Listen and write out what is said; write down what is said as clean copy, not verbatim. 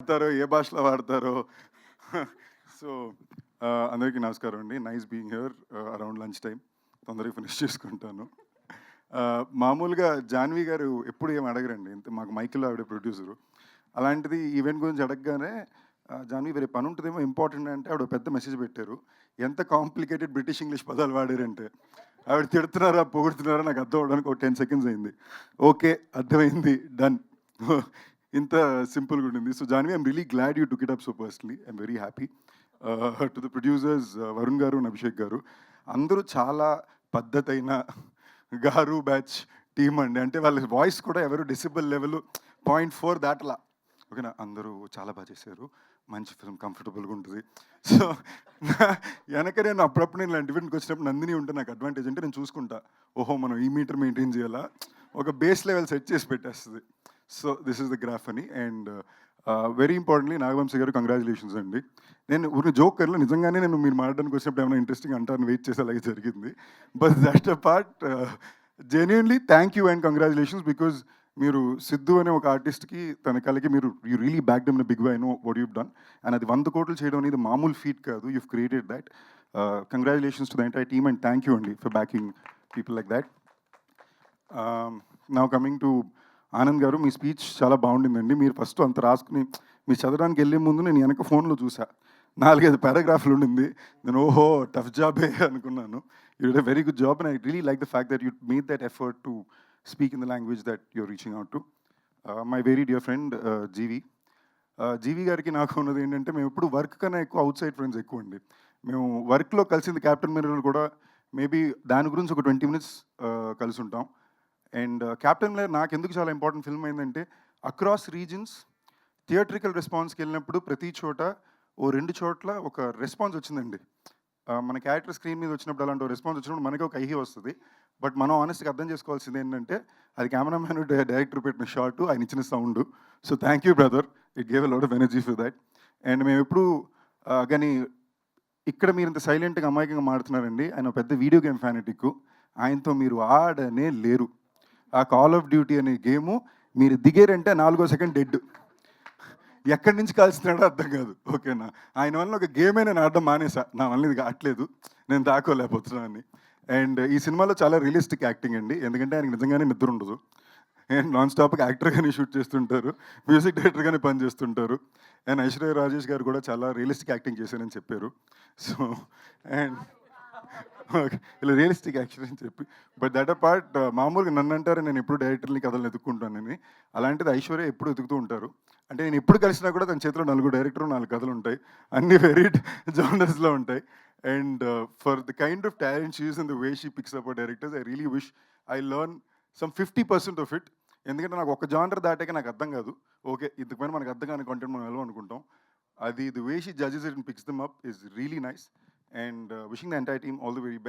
వాడతారో, ఏ భాషలో వాడతారో. సో, అందరికీ నమస్కారం అండి. Nice being here around lunch time. తొందరగా ఫినిష్ చేసుకుంటాను. మామూలుగా జాన్వి గారు ఎప్పుడు ఏమి అడగరండి. ఇంత మాకు మైకిల్ ఆవిడ ప్రొడ్యూసరు. అలాంటిది ఈవెంట్ గురించి అడగగానే జాన్వి వేరే పని ఉంటదేమో ఇంపార్టెంట్ అంటే ఆవిడ పెద్ద మెసేజ్ పెట్టారు. ఎంత కాంప్లికేటెడ్ బ్రిటిష్ ఇంగ్లీష్ పదాలు వాడారంటే, ఆవిడ తిడుతున్నారా, పొగుడుతున్నారా నాకు అర్థం అవ్వడానికి ఒక 10 సెకండ్స్ అయింది. ఓకే. అర్థమైంది. డన్. ఇంత సింపుల్‌గా ఉండింది. So, Janhvi I'm really glad you took it up so personally. I'm very happy. To the producers Varun garu and Abhishek గారు. అందరూ చాలా పద్ధతైన గారు బ్యాచ్ టీమ్ అండి. అంటే వాళ్ళ వాయిస్ కూడా ఎవరు డెసిబెల్ లెవెల్ 0.4 దాటలా. ఓకేనా. అందరూ చాలా బాగా చేశారు. మంచి ఫిల్మ్ కంఫర్టబుల్‌గా ఉంటది. సో, వెనక నేను అప్పుడప్పుడు నేను ఇలాంటి ఈవెంట్‌కి వచ్చినప్పుడు నందిని ఉంటే నాకు అడ్వాంటేజ్ అంటే నేను చూసుకుంటా. ఓహో! మనం ఈ మీటర్ మెయింటైన్ చేయాలా, ఒక బేస్ లెవెల్ సెట్ చేసి పెట్టేస్తది. So, this is the graph అని. అండ్ వెరీ ఇంపార్టెంట్‌లీ నాగవంశీ గారు కంగ్రాచులేషన్స్ అండి. నేను ఊరికే జోకర్‌లో నిజంగానే నేను మీరు మాట్లాడడానికి వచ్చినప్పుడు ఏమైనా ఇంట్రెస్టింగ్ అంటారని వెయిట్ చేసి అలాగే జరిగింది. But that apart genuinely thank you and congratulations. Because మీరు సిద్ధు అనే ఒక ఆర్టిస్ట్‌కి తన కళకి మీరు you really backed him in a big way. I know what you've done. And అది 100 కోట్లు చేయడం అనేది మామూలు ఫీట్ కాదు. You've created that. Congratulations to the entire team and thank you అండి for backing people like that. Now coming to Anand గారు, మీ speech చాలా బాగుండిందండి. మీరు ఫస్ట్ అంత రాసుకుని మీరు చదవడానికి వెళ్ళే ముందు నేను వెనక ఫోన్లో చూసా. 4, 5 పారాగ్రాఫ్లు ఉండింది. నేను ఓహో! టఫ్ జాబే అనుకున్నాను. You did a very good job and I really like the fact that you made that effort to speak in the language that you're reaching out to. My very dear friend GV. GV గారికి నాకు ఉన్నది ఏంటంటే, మేము ఎప్పుడు work కన్నా ఎక్కువ out side friends ఎక్కువ అండి. మేము వర్క్లో కలిసింది క్యాప్టెన్ మిర్రర్ కూడా మేబీ దాని గురించి ఒక 20 మినిట్స్ కలిసి ఉంటాం. అండ్ క్యాప్టెన్ మిర్రర్ నాకెందుకు చాలా ఇంపార్టెంట్ ఫిల్మ్ అయిందంటే, అక్రాస్ రీజన్స్ థియేట్రికల్ రెస్పాన్స్కి వెళ్ళినప్పుడు ప్రతి చోట ఓ 2 చోట్ల ఒక రెస్పాన్స్ వచ్చిందండి. మన క్యారెక్టర్ స్క్రీన్ మీద వచ్చినప్పుడు అలాంటి రెస్పాన్స్ వచ్చినప్పుడు మనకి ఒక ఐహి వస్తుంది. బట్ మనం ఆనెస్ట్‌గా అర్థం చేసుకోవాల్సింది ఏంటంటే, అది కెమెరామ్యాన్ డైరెక్టర్ పెట్టిన షాట్, ఆయన ఇచ్చిన sound. So thank you brother. It gave a lot of energy for that. And మేము ఎప్పుడు కానీ ఇక్కడ మీరు ఇంత సైలెంట్‌గా అమాయకంగా మాడుతున్నారండి. ఆయన పెద్ద వీడియో గేమ్ ఫ్యానటిక్. ఆయనతో మీరు ఆడనే లేరు. ఆ కాల్ ఆఫ్ డ్యూటీ అనే గేము మీరు దిగారంటే 4 సెకండ్ డెడ్. ఎక్కడి నుంచి కాల్చుతున్నాడో అర్థం కాదు. ఓకేనా. ఆయన వల్ల ఒక గేమే నేను ఆడడం మానేసా. నా వల్ల ఇది కావట్లేదు. నేను దాక్కోలేకపోతున్నానని. అండ్ ఈ సినిమాలో చాలా రియలిస్టిక్ యాక్టింగ్ అండి. ఎందుకంటే ఆయనకి నిజంగానే నిద్ర ఉండదు. అండ్ నాన్ స్టాప్‌గా యాక్టర్‌గానే షూట్ చేస్తుంటారు. మ్యూజిక్ డైరెక్టర్‌గానే పని చేస్తుంటారు. అండ్ ఐశ్వర్య రాజేష్ గారు కూడా చాలా రియలిస్టిక్ యాక్టింగ్ చేశారని చెప్పారు. So and okay. ఇలా రియలిస్టిక్ యాక్షన్ అని చెప్పి. బట్ దట్ అపార్ట్ మామూలుగా నన్నంటారు నేను ఎప్పుడు డైరెక్టర్‌ని కథలను ఎతుక్కుంటానని. అలాంటిది ఐశ్వర్య ఎప్పుడు ఎతుకుతూ ఉంటారు. అంటే నేను ఎప్పుడు కలిసినా కూడా తన చేతిలో 4 డైరెక్టర్, 4 కథలుంటాయి. అన్నీ వేరీడ్ జానర్స్‌లో ఉంటాయి. And for the kind of talent she is and the way she picks up her directors, I really wish I learn some 50% of it. ఎందుకంటే నాకు ఒక జానర్ దాటాక నాకు అర్థం కాదు. ఓకే. ఇంతకు పైన మనకు అర్థం కాని కంటెంట్ మనం వెళ్ళం అనుకుంటాం. అది the way she judges it and picks them up is really nice. And wishing the entire team all the very best.